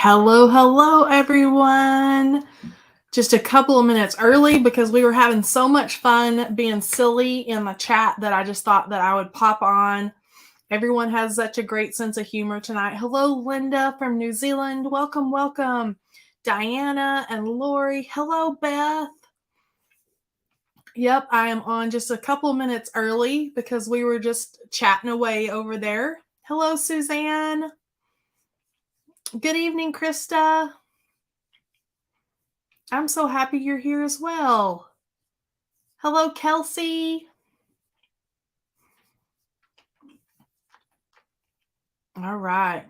Hello, hello, everyone. Just a couple of minutes early because we were having so much fun being silly in the chat that I just thought that I would pop on. Everyone has such a great sense of humor tonight. Hello, Linda from New Zealand. Welcome, welcome. Diana and Lori. Hello, Beth. Yep, I am on just a couple minutes early because we were just chatting away over there. Hello, Suzanne. Good evening, Krista. I'm so happy you're here as well. Hello, Kelsey. All right.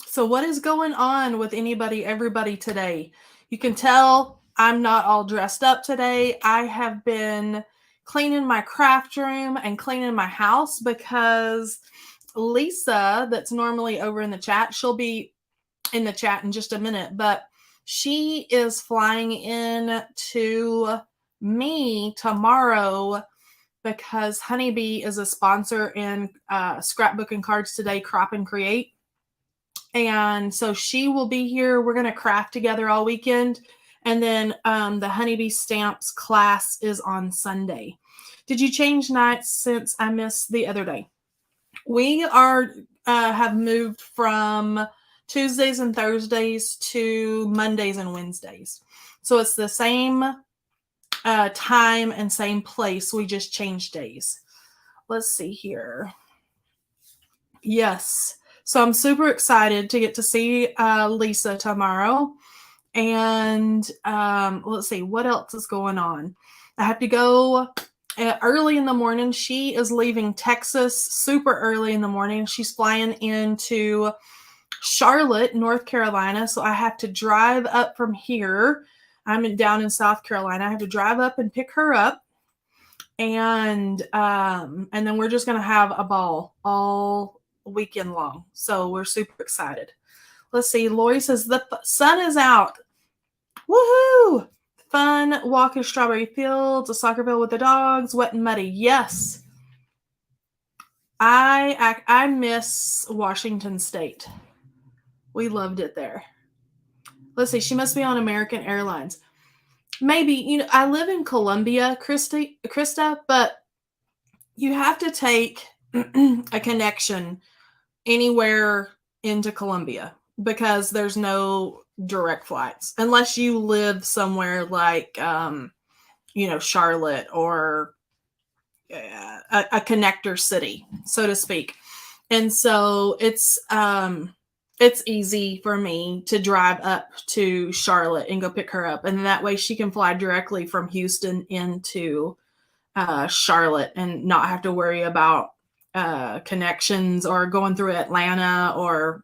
So what is going on with everybody today? You can tell I'm not all dressed up today. I have been cleaning my craft room and cleaning my house because Lisa, that's normally over in the chat, she'll be in the chat in just a minute, but she is flying in to me tomorrow because Honeybee is a sponsor in Scrapbook and Cards Today Crop and Create. And so she will be here. We're going to craft together all weekend. And then the Honeybee Stamps class is on Sunday. Did you change nights since I missed the other day? We have moved from Tuesdays and Thursdays to Mondays and Wednesdays. So it's the same time and same place. We just changed days. Let's see here. Yes. So I'm super excited to get to see Lisa tomorrow. And let's see, what else is going on? I have to go early in the morning. She is leaving Texas super early in the morning. She's flying into Charlotte, North Carolina. So I have to drive up from here. I'm down in South Carolina. I have to drive up and pick her up. And then we're just going to have a ball all weekend long. So we're super excited. Let's see. Lori says the sun is out. Woohoo! Fun walk in strawberry fields, a soccer field with the dogs, wet and muddy. Yes. I miss Washington State. We loved it there. Let's see. She must be on American Airlines. Maybe, I live in Columbia, Krista, but you have to take a connection anywhere into Columbia because there's no direct flights unless you live somewhere like, Charlotte or a connector city, so to speak. And so it's easy for me to drive up to Charlotte and go pick her up. And that way she can fly directly from Houston into Charlotte and not have to worry about connections or going through Atlanta or,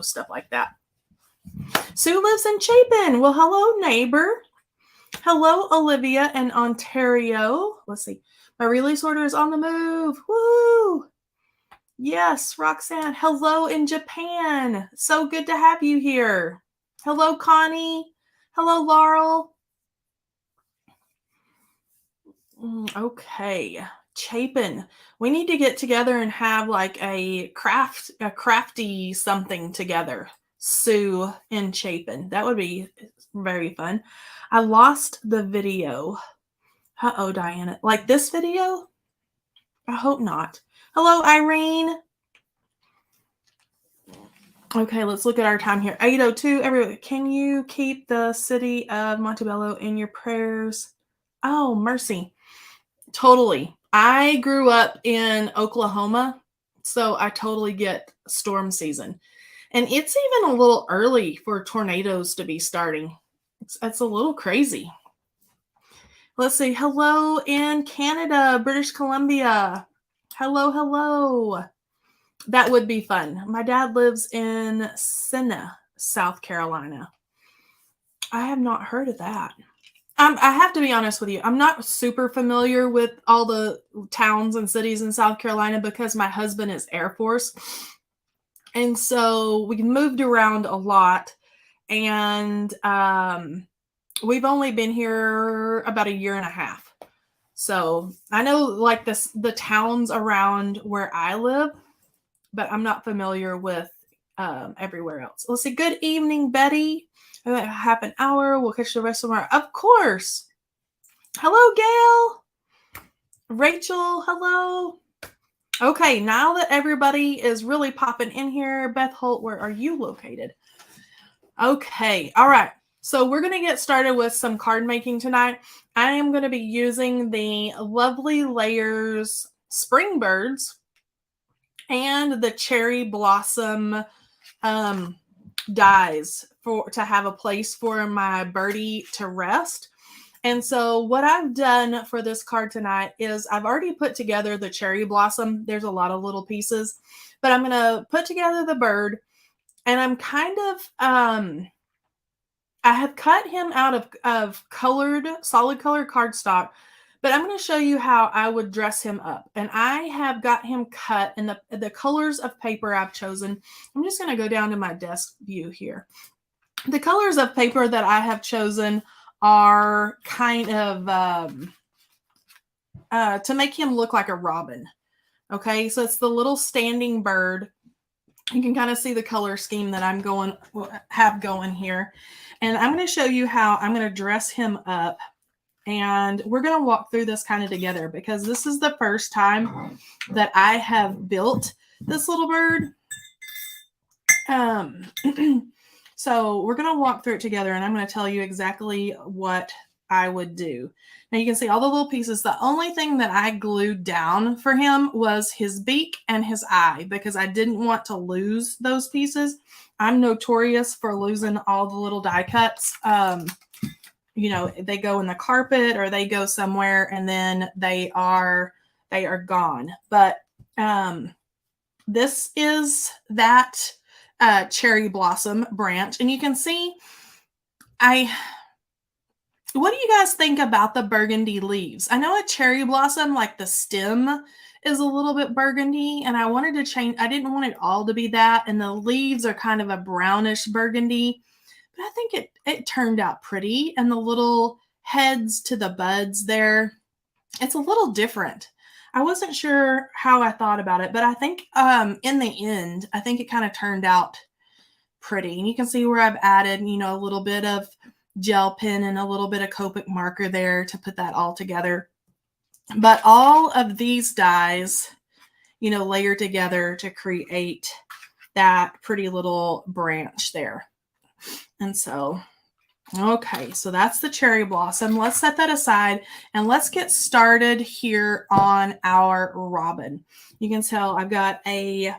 stuff like that. Sue lives in Chapin. Well, hello, neighbor. Hello, Olivia in Ontario. Let's see. My release order is on the move. Woo! Yes, Roxanne. Hello in Japan. So good to have you here. Hello, Connie. Hello, Laurel. Okay. Chapin. We need to get together and have like a crafty something together. Sue in Chapin. That would be very fun. I lost the video. Uh-oh, Diana. Like this video? I hope not. Hello, Irene. Okay, let's look at our time here. 8:02. Everyone, can you keep the city of Montebello in your prayers? Oh, mercy. Totally. I grew up in Oklahoma, so I totally get storm season. And it's even a little early for tornadoes to be starting. It's a little crazy. Let's see. Hello in Canada, British Columbia. Hello, hello. That would be fun. My dad lives in Senna, South Carolina. I have not heard of that. I have to be honest with you. I'm not super familiar with all the towns and cities in South Carolina because my husband is Air Force. And so we moved around a lot. And we've only been here about a year and a half. So I know like the towns around where I live, but I'm not familiar with everywhere else. Let's see. Good evening, Betty. Half an hour. We'll catch the rest of our. Of course. Hello, Gail. Rachel, hello. Okay, now that everybody is really popping in here, Beth Holt, where are you located? Okay, all right. So we're going to get started with some card making tonight. I am going to be using the Lovely Layers Spring Birds and the Cherry Blossom dies to have a place for my birdie to rest. And so what I've done for this card tonight is I've already put together the cherry blossom. There's a lot of little pieces, but I'm going to put together the bird, and I'm kind of, I have cut him out of solid colored cardstock, but I'm going to show you how I would dress him up. And I have got him cut in the colors of paper I've chosen. I'm just going to go down to my desk view here. The colors of paper that I have chosen are kind of to make him look like a robin. Okay, so it's the little standing bird. You can kind of see the color scheme that I'm have going here. And I'm going to show you how I'm going to dress him up. And we're going to walk through this kind of together because this is the first time that I have built this little bird. So we're going to walk through it together, and I'm going to tell you exactly what I would do. Now you can see all the little pieces. The only thing that I glued down for him was his beak and his eye because I didn't want to lose those pieces. I'm notorious for losing all the little die cuts. You know, they go in the carpet or they go somewhere and then they are gone. But this is that cherry blossom branch, and you can see what do you guys think about the burgundy leaves? I know a cherry blossom, like the stem is a little bit burgundy, and I wanted to change. I didn't want it all to be that, and the leaves are kind of a brownish burgundy, but I think it turned out pretty. And the little heads to the buds there, it's a little different. I wasn't sure how I thought about it, but I think in the end, I think it kind of turned out pretty. And you can see where I've added, you know, a little bit of gel pen and a little bit of Copic marker there to put that all together. But all of these dies, you know, layer together to create that pretty little branch there. And so, okay, so that's the cherry blossom. Let's set that aside and let's get started here on our robin. You can tell I've got a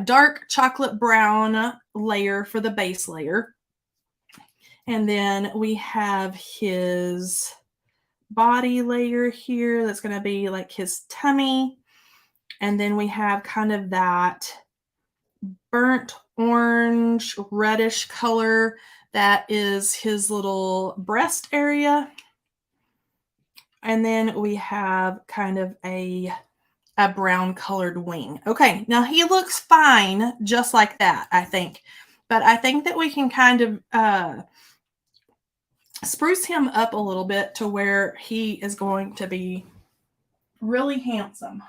dark chocolate brown layer for the base layer. And then we have his body layer here. That's going to be like his tummy. And then we have kind of that burnt orange, reddish color. That is his little breast area. And then we have kind of a brown colored wing. Okay, now he looks fine just like that, I think. But I think that we can kind of spruce him up a little bit to where he is going to be really handsome.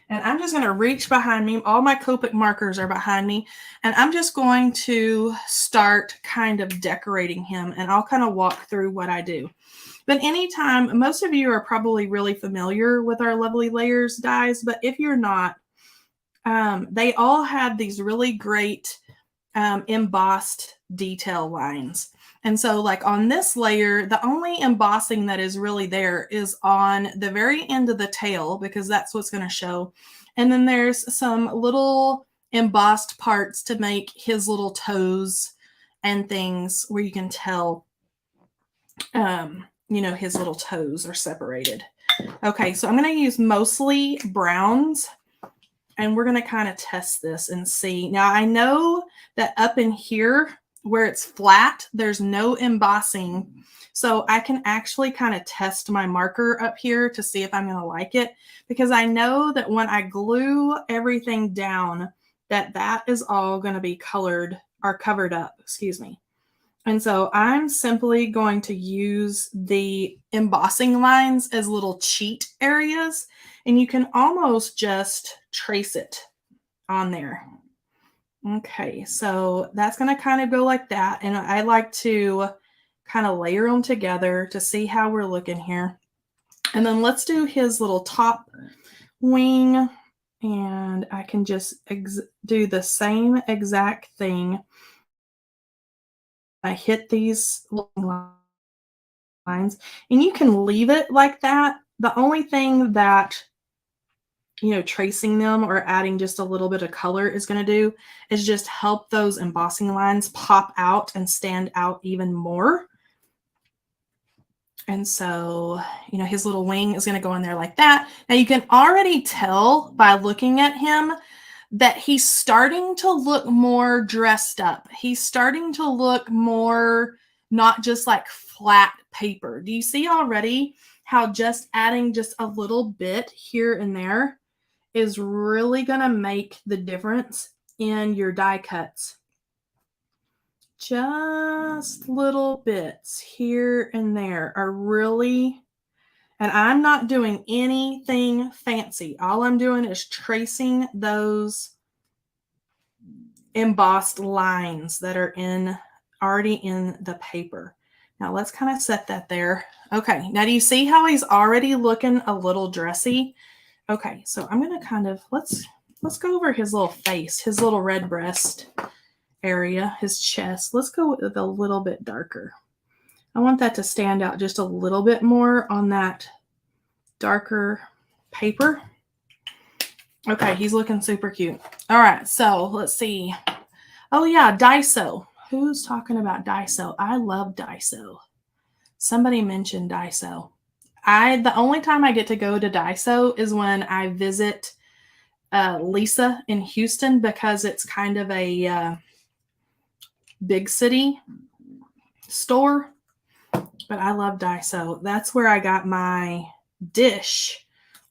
And I'm just going to reach behind me. All my Copic markers are behind me. And I'm just going to start kind of decorating him. And I'll kind of walk through what I do. But anytime, most of you are probably really familiar with our Lovely Layers dies. But if you're not, they all have these really great embossed detail lines. And so like on this layer, the only embossing that is really there is on the very end of the tail because that's what's going to show. And then there's some little embossed parts to make his little toes and things where you can tell, you know, his little toes are separated. Okay, so I'm going to use mostly browns. And we're going to kind of test this and see. Now, I know that up in here where it's flat, there's no embossing. So I can actually kind of test my marker up here to see if I'm going to like it. Because I know that when I glue everything down, that is all going to be colored or covered up, excuse me. And so I'm simply going to use the embossing lines as little cheat areas. And you can almost just trace it on there. Okay, so that's going to kind of go like that. And I like to kind of layer them together to see how we're looking here. And then let's do his little top wing. And I can just do the same exact thing. I hit these lines, and you can leave it like that. The only thing that, tracing them or adding just a little bit of color is going to do is just help those embossing lines pop out and stand out even more. And so, his little wing is going to go in there like that. Now you can already tell by looking at him that he's starting to look more dressed up. He's starting to look more not just like flat paper. Do you see already how just adding just a little bit here and there is really going to make the difference in your die cuts? Just little bits here and there are really, and I'm not doing anything fancy. All I'm doing is tracing those embossed lines that are already in the paper. Now let's kind of set that there. Okay, now do you see how he's already looking a little dressy? Okay, so I'm going to kind of, let's go over his little face, his little red breast area, his chest. Let's go with a little bit darker. I want that to stand out just a little bit more on that darker paper. Okay, he's looking super cute. All right, so let's see. Oh yeah, Daiso. Who's talking about Daiso? I love Daiso. Somebody mentioned Daiso. The only time I get to go to Daiso is when I visit Lisa in Houston, because it's kind of a big city store. But I love Daiso. That's where I got my dish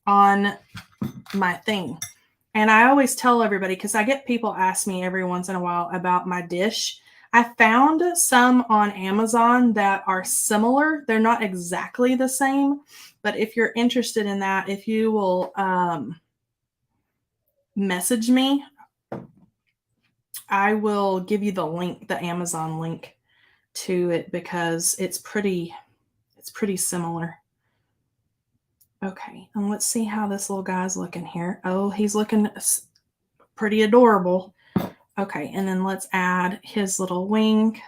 on my thing. And I always tell everybody, because I get people ask me every once in a while about my dish. I found some on Amazon that are similar. They're not exactly the same, but if you're interested in that, if you will message me, I will give you the link, the Amazon link to it, because it's pretty similar. Okay, and let's see how this little guy's looking here. Oh, he's looking pretty adorable. Okay, and then let's add his little wing.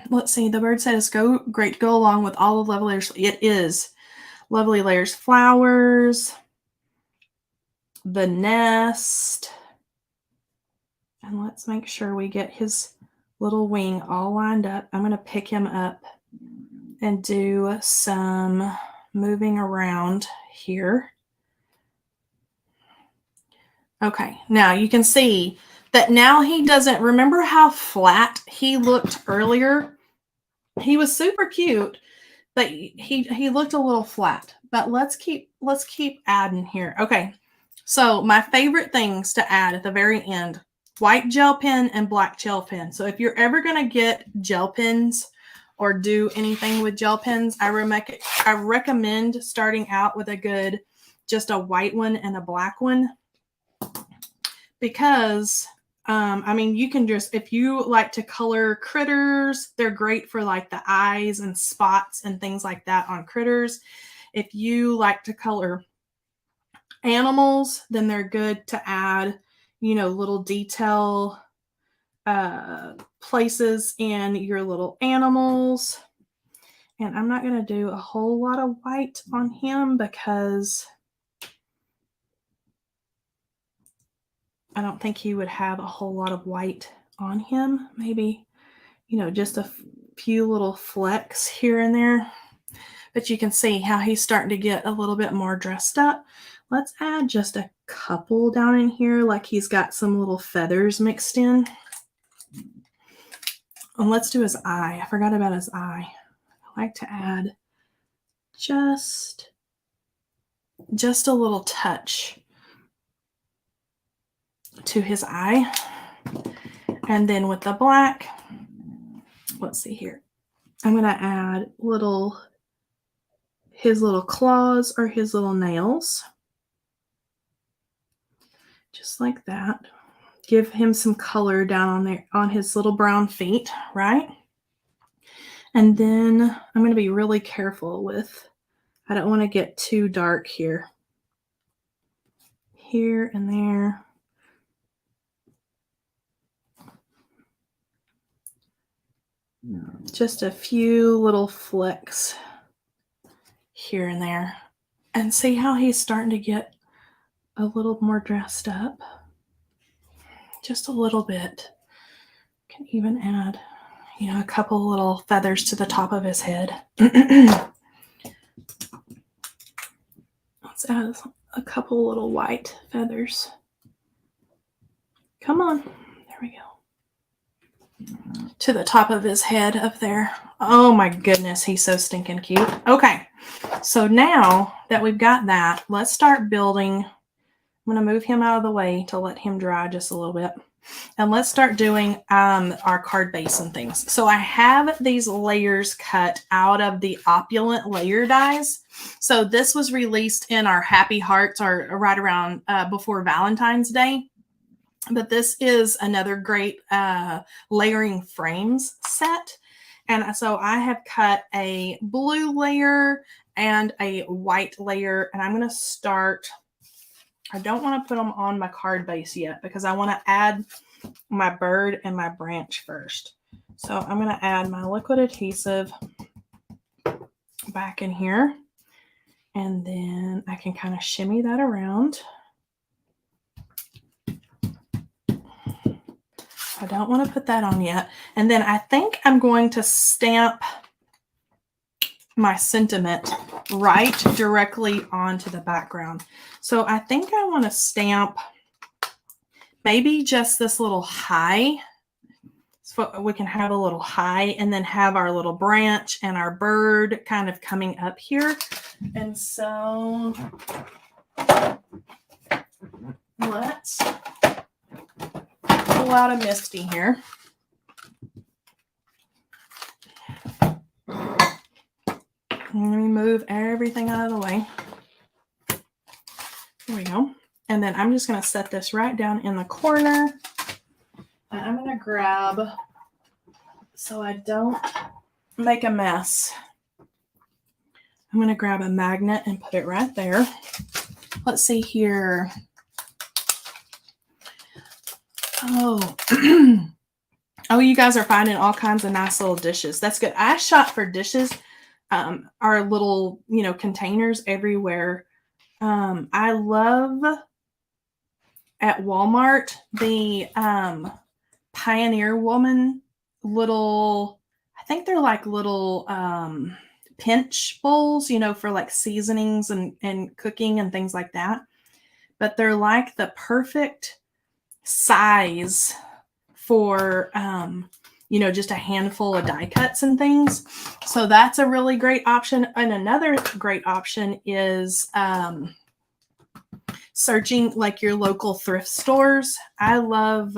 Let's see, the bird said it's great to go along with all the lovely layers. It is. Lovely layers, flowers, the nest. And let's make sure we get his little wing all lined up. I'm going to pick him up and do some moving around here. Okay, now you can see that now he doesn't, remember how flat he looked earlier? He was super cute, but he looked a little flat. But let's keep adding here. Okay, so my favorite things to add at the very end: white gel pen and black gel pen. So if you're ever going to get gel pens or do anything with gel pens, I recommend starting out with just a white one and a black one. Because, you can just, if you like to color critters, they're great for like the eyes and spots and things like that on critters. If you like to color animals, then they're good to add, little detail places in your little animals. And I'm not going to do a whole lot of white on him because I don't think he would have a whole lot of white on him. Maybe, just a few little flecks here and there. But you can see how he's starting to get a little bit more dressed up. Let's add just a couple down in here, like he's got some little feathers mixed in. And let's do his eye. I forgot about his eye. I like to add just a little touch to his eye. And then with the black, let's see here. I'm going to add his little claws or his little nails. just like that. Give him some color down on there on his little brown feet, right? And then I'm going to be really careful with, I don't want to get too dark here. Here and there. Just a few little flecks here and there. And see how he's starting to get a little more dressed up? Just a little bit. Can even add, a couple little feathers to the top of his head. Let's add a couple little white feathers. Come on. There we go. To the top of his head up there. Oh my goodness, he's so stinking cute. Okay, so now that we've got that, let's start building. I'm going to move him out of the way to let him dry just a little bit. And let's start doing our card base and things. So I have these layers cut out of the Opulent layer dies. So this was released in our Happy Hearts, or right around before Valentine's Day. But this is another great layering frames set. And so I have cut a blue layer and a white layer. And I'm going to start, I don't want to put them on my card base yet because I want to add my bird and my branch first. So I'm going to add my liquid adhesive back in here. And then I can kind of shimmy that around. I don't want to put that on yet. And then I think I'm going to stamp my sentiment right directly onto the background. So I think I want to stamp maybe just this little high. So we can have a little high and then have our little branch and our bird kind of coming up here. And so let's pull out a Misty here. Let me move everything out of the way. There we go. And then I'm just going to set this right down in the corner. And I'm going to grab, so I don't make a mess, I'm going to grab a magnet and put it right there. Let's see here. Oh, oh, you guys are finding all kinds of nice little dishes. That's good. I shop for dishes. Our little, containers everywhere. I love at Walmart the Pioneer Woman little, I think they're like little pinch bowls, for like seasonings and cooking and things like that. But they're like the perfect size for just a handful of die cuts and things. So that's a really great option. And another great option is searching like your local thrift stores. I love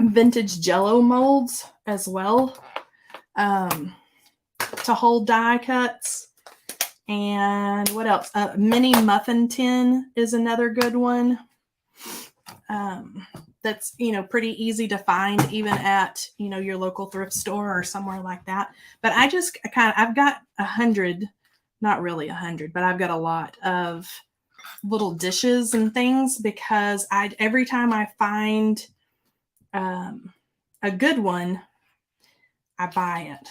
vintage Jello molds as well to hold die cuts. And what else? Mini muffin tin is another good one. That's, pretty easy to find even at, your local thrift store or somewhere like that. But I've got 100, not really 100, but I've got a lot of little dishes and things because every time I find a good one, I buy it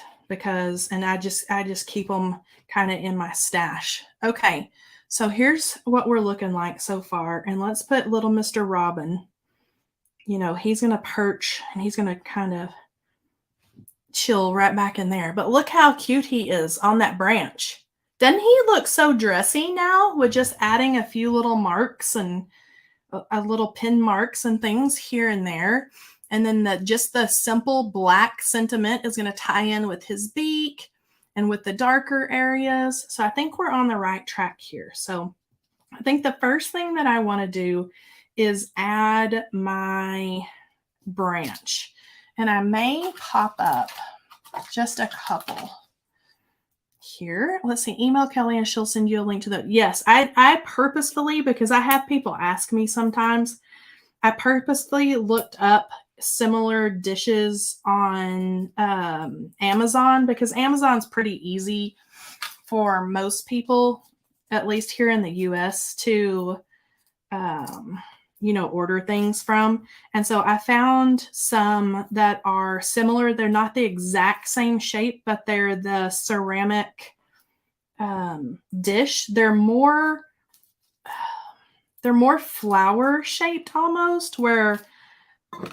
and I just keep them kind of in my stash. Okay. So here's what we're looking like so far. And let's put little Mr. Robin. He's going to perch and he's going to kind of chill right back in there. But look how cute he is on that branch. Doesn't he look so dressy now with just adding a few little marks and a little pin marks and things here and there. And then just the simple black sentiment is going to tie in with his beak and with the darker areas. So I think we're on the right track here. So I think the first thing that I want to do is add my branch. And I may pop up just a couple here. Let's see. Email Kelley and she'll send you a link to the. Yes, I purposefully, because I have people ask me sometimes, I purposefully looked up similar dishes on Amazon, because Amazon's pretty easy for most people, at least here in the US, to order things from. And so I found some that are similar. They're not the exact same shape, but they're the ceramic dish. They're more flower shaped almost, where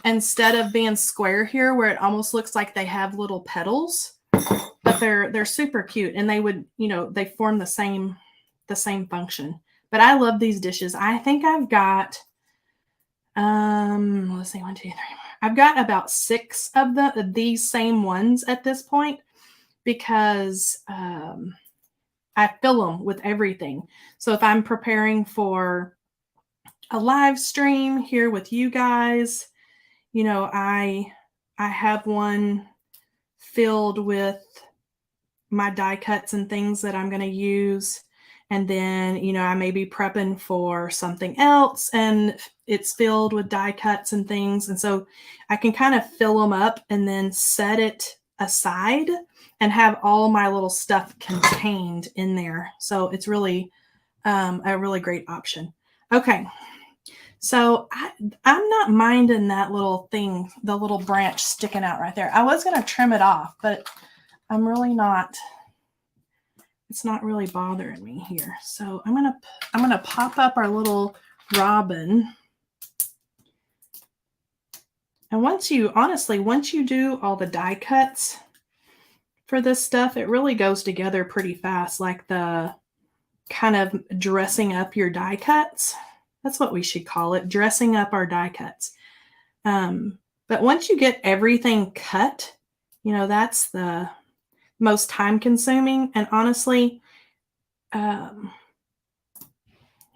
instead of being square here, where it almost looks like they have little petals, but they're super cute, and they would, they form the same function. But I love these dishes. I think I've got let's see, 1, 2, 3, 4. I've got about 6 of these same ones at this point, because I fill them with everything. So if I'm preparing for a live stream here with you guys, I have one filled with my die cuts and things that I'm going to use. And then, I may be prepping for something else and it's filled with die cuts and things. And so I can kind of fill them up and then set it aside and have all my little stuff contained in there. So it's really a really great option. Okay. So I'm not minding that little thing, the little branch sticking out right there. I was going to trim it off, but I'm really not. It's not really bothering me here. So I'm gonna pop up our little robin. And once you do all the die cuts for this stuff, it really goes together pretty fast, like the kind of dressing up your die cuts. That's what we should call it, dressing up our die cuts. But once you get everything cut, that's the most time consuming. And honestly, let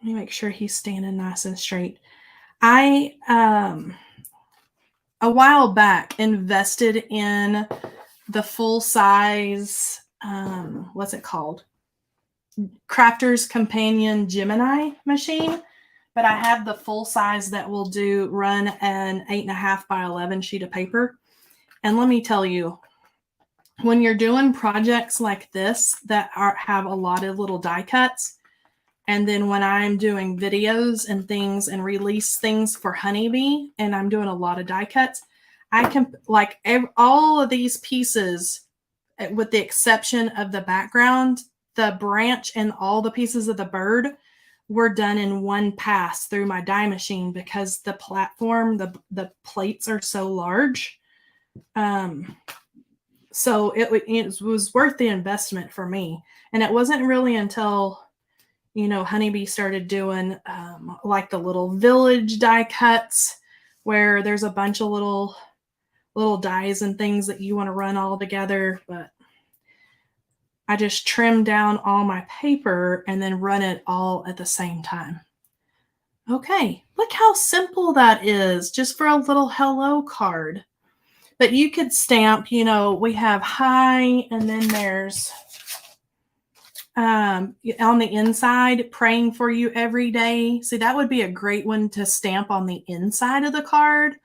me make sure he's standing nice and straight. I a while back invested in the full size, what's it called? Crafter's Companion Gemini machine, but I have the full size that will run an 8.5 by 11 sheet of paper. And let me tell you, when you're doing projects like this that have a lot of little die cuts, and then when I'm doing videos and things and release things for Honeybee, and I'm doing a lot of die cuts, I can, all of these pieces, with the exception of the background, the branch and all the pieces of the bird were done in one pass through my die machine, because the platform, the plates are so large. So it was worth the investment for me. And it wasn't really until, Honeybee started doing like the little village die cuts, where there's a bunch of little dies and things that you want to run all together. But I just trim down all my paper and then run it all at the same time. Okay, look how simple that is, just for a little hello card. But you could stamp, we have hi, and then there's on the inside, praying for you every day. See, that would be a great one to stamp on the inside of the card.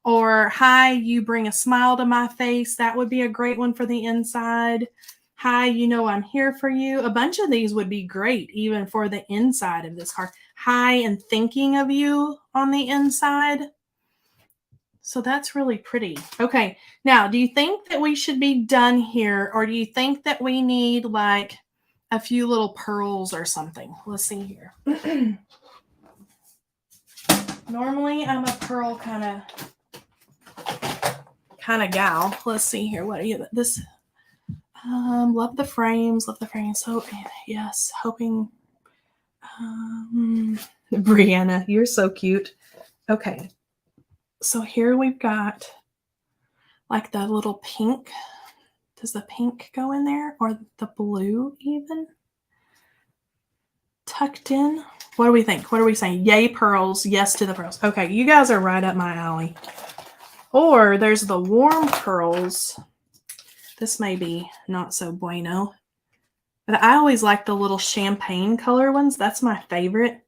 Or hi, you bring a smile to my face. That would be a great one for the inside. Hi, I'm here for you. A bunch of these would be great even for the inside of this card. Hi, and thinking of you on the inside. So that's really pretty. Okay, now, do you think that we should be done here, or do you think that we need like a few little pearls or something? Let's see here. Normally, I'm a pearl kind of gal. Let's see here. What are you? This. Love the frames. So yes, hoping. Brianna, you're so cute. Okay. So here we've got like the little pink. Does the pink go in there, or the blue even? Tucked in? What do we think? What are we saying? Yay pearls, yes to the pearls. Okay, you guys are right up my alley. Or there's the warm pearls. This may be not so bueno. But I always like the little champagne color ones. That's my favorite.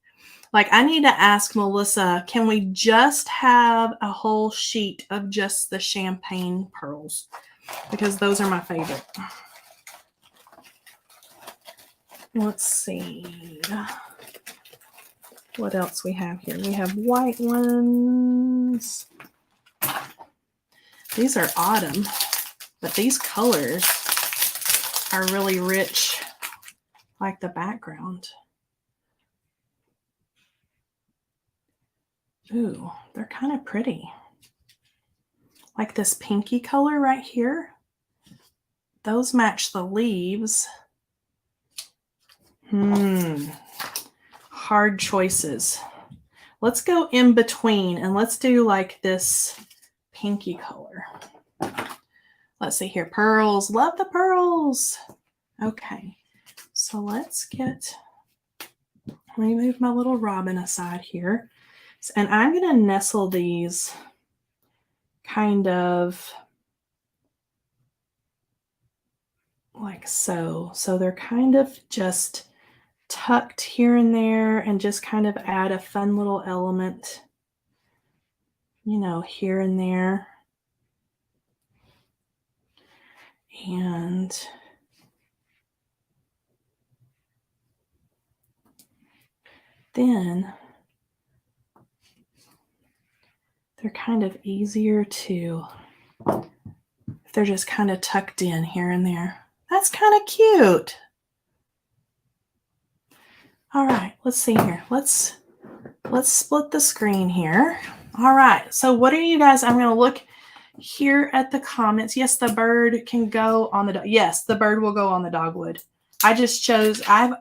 Like, I need to ask Melissa, can we just have a whole sheet of just the champagne pearls? Because those are my favorite. Let's see what else we have here. We have white ones. These are autumn, but these colors are really rich, like the background. Ooh, they're kind of pretty. Like this pinky color right here. Those match the leaves. Hard choices. Let's go in between and let's do like this pinky color. Let's see here. Pearls. Love the pearls. Okay. So let's get, let me move my little robin aside here. And I'm going to nestle these kind of like so. So they're kind of just tucked here and there and just kind of add a fun little element, you know, here and there. And then they're kind of easier to, if they're just kind of tucked in here and there. That's kind of cute. All right, let's see here. Let's split the screen here. All right, so what are you guys, I'm going to look here at the comments. Yes, the bird can go on the, yes, the bird will go on the dogwood. I just chose, I've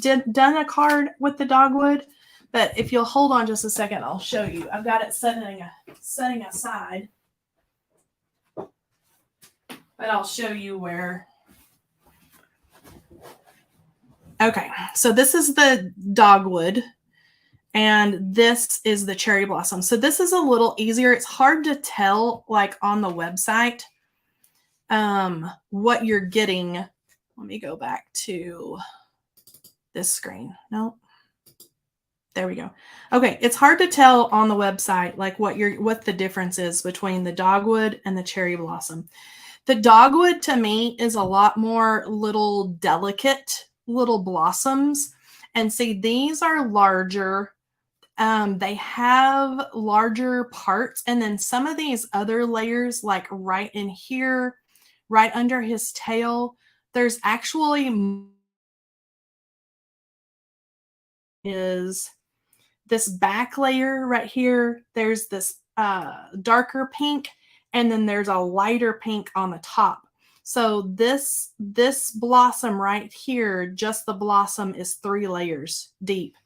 done a card with the dogwood, but if you'll hold on just a second, I'll show you. I've got it setting aside, but I'll show you where. Okay, so this is the dogwood, and this is the cherry blossom. So this is a little easier. It's hard to tell, like on the website, what you're getting. Let me go back to this screen. No, there we go. Okay, it's hard to tell on the website, like what the difference is between the dogwood and the cherry blossom. The dogwood to me is a lot more little delicate little blossoms. And see, these are larger. They have larger parts. And then some of these other layers, like right in here, right under his tail, there's actually is this back layer right here. There's this darker pink, and then there's a lighter pink on the top. So this blossom right here, just the blossom, is 3 layers deep.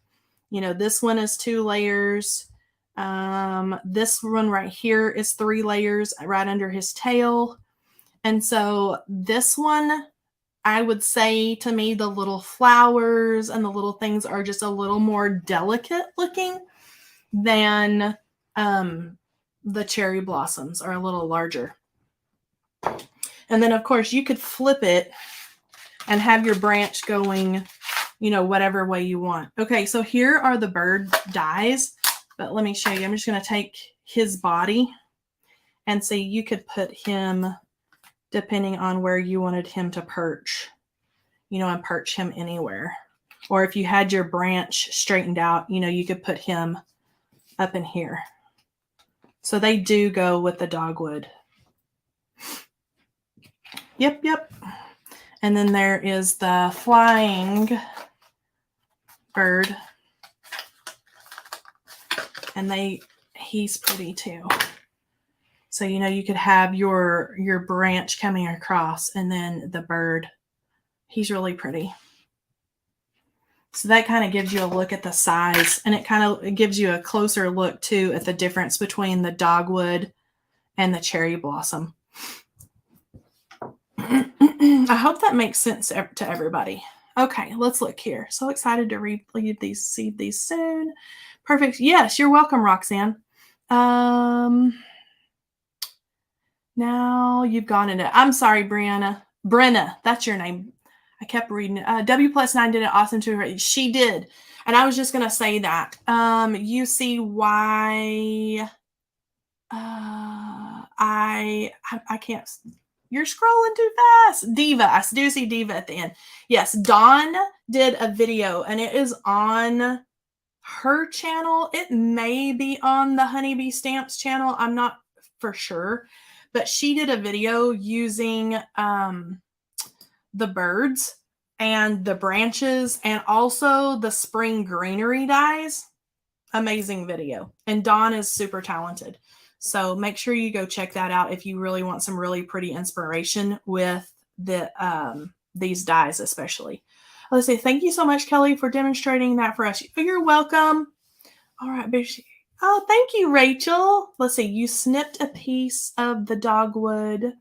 You know, this one is 2 layers. This one right here is 3 layers right under his tail. And so this one, I would say, to me, the little flowers and the little things are just a little more delicate looking than the cherry blossoms are a little larger. And then, of course, you could flip it and have your branch going, you know, whatever way you want. Okay, so here are the bird dies, but let me show you. I'm just going to take his body and see, you could put him depending on where you wanted him to perch, you know, and perch him anywhere. Or if you had your branch straightened out, you know, you could put him up in here. So they do go with the dogwood. Yep. And then there is the flying bird. And he's pretty too. So, you know, you could have your branch coming across and then the bird. He's really pretty. So that kind of gives you a look at the size, and it gives you a closer look too at the difference between the dogwood and the cherry blossom. I hope that makes sense to everybody. Okay, let's look here. So excited to read these soon. Perfect. Yes, you're welcome, Roxanne. Now you've gone into, I'm sorry, Brenna, that's your name. I kept reading it. W+9 did it awesome too. She did. And I was just going to say that. You see why I can't. You're scrolling too fast. Diva. I do see Diva at the end. Yes, Dawn did a video and it is on her channel. It may be on the Honeybee Stamps channel. I'm not for sure. But she did a video using the birds and the branches and also the spring greenery dies. Amazing video. And Dawn is super talented. So make sure you go check that out if you really want some really pretty inspiration with the these dies especially. Let's say thank you so much, Kelley, for demonstrating that for us. You're welcome. All right, Bishop. Oh, thank you, Rachel. Let's see. You snipped a piece of the dogwood.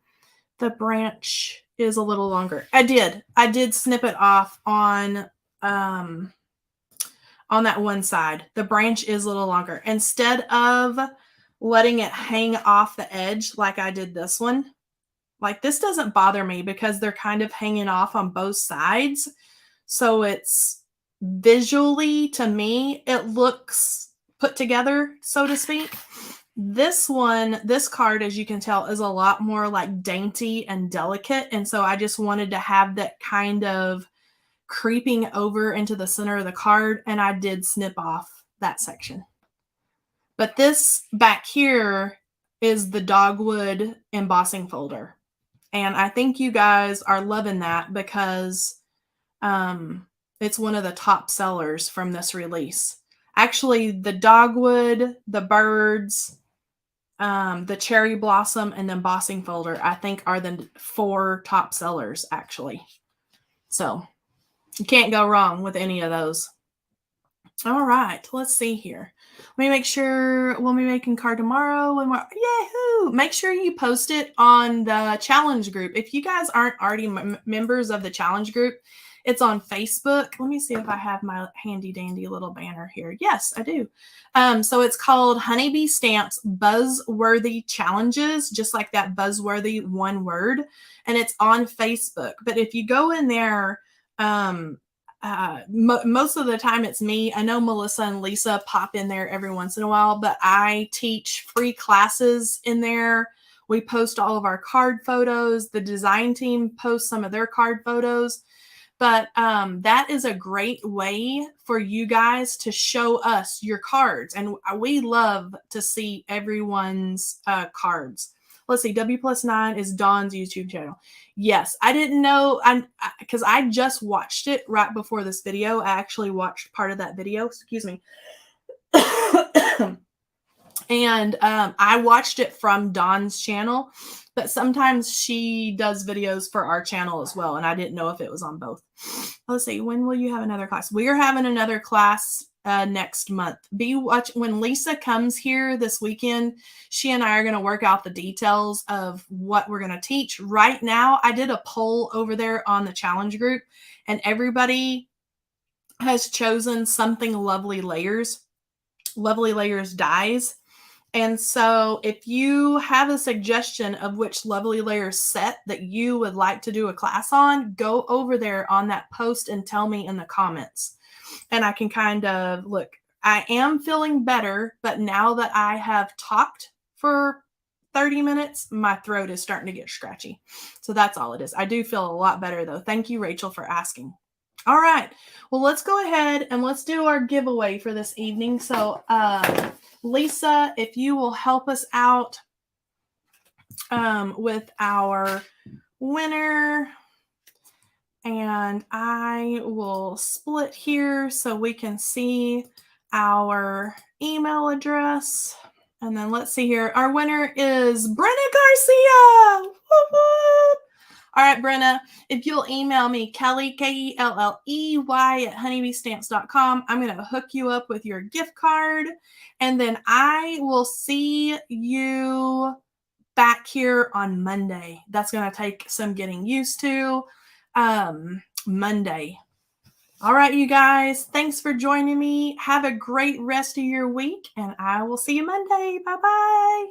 The branch is a little longer. I did snip it off on that one side. The branch is a little longer. Instead of letting it hang off the edge like I did this one, like this doesn't bother me because they're kind of hanging off on both sides. So it's visually, to me, it looks put together, so to speak. This one, this card, as you can tell, is a lot more like dainty and delicate. And so I just wanted to have that kind of creeping over into the center of the card. And I did snip off that section. But this back here is the dogwood embossing folder. And I think you guys are loving that because it's one of the top sellers from this release. Actually, the dogwood, the birds, the cherry blossom, and the embossing folder, I think, are the 4 top sellers, actually. So you can't go wrong with any of those. All right, let's see here. Let me make sure we'll be making card tomorrow. And yahoo! Make sure you post it on the challenge group. If you guys aren't already members of the challenge group, it's on Facebook. Let me see if I have my handy dandy little banner here. Yes, I do. So it's called Honeybee Stamps Buzzworthy Challenges, just like that buzzworthy one word. And it's on Facebook. But if you go in there, most of the time it's me. I know Melissa and Lisa pop in there every once in a while, but I teach free classes in there. We post all of our card photos. The design team posts some of their card photos. But that is a great way for you guys to show us your cards. And we love to see everyone's cards. Let's see, W+9 is Dawn's YouTube channel. Yes, I didn't know, because I just watched it right before this video. I actually watched part of that video, excuse me. And I watched it from Dawn's channel, but sometimes she does videos for our channel as well, and I didn't know if it was on both. Let's see, when will you have another class? We are having another class next month. When Lisa comes here this weekend, she and I are going to work out the details of what we're going to teach. Right now, I did a poll over there on the challenge group, and everybody has chosen something Lovely Layers dies. And so if you have a suggestion of which Lovely Layers set that you would like to do a class on, go over there on that post and tell me in the comments. And I can kind of look. I am feeling better, but now that I have talked for 30 minutes, my throat is starting to get scratchy. So that's all it is. I do feel a lot better though. Thank you, Rachel, for asking. All right. Well, let's go ahead and let's do our giveaway for this evening. So, Lisa, if you will help us out with our winner, and I will split here so we can see our email address. And then let's see here. Our winner is Brenna Garcia. Woo-hoo! All right, Brenna, if you'll email me, Kelley, Kelley at honeybeestamps.com, I'm going to hook you up with your gift card. And then I will see you back here on Monday. That's going to take some getting used to. Monday. All right, you guys, thanks for joining me. Have a great rest of your week, and I will see you Monday. Bye-bye.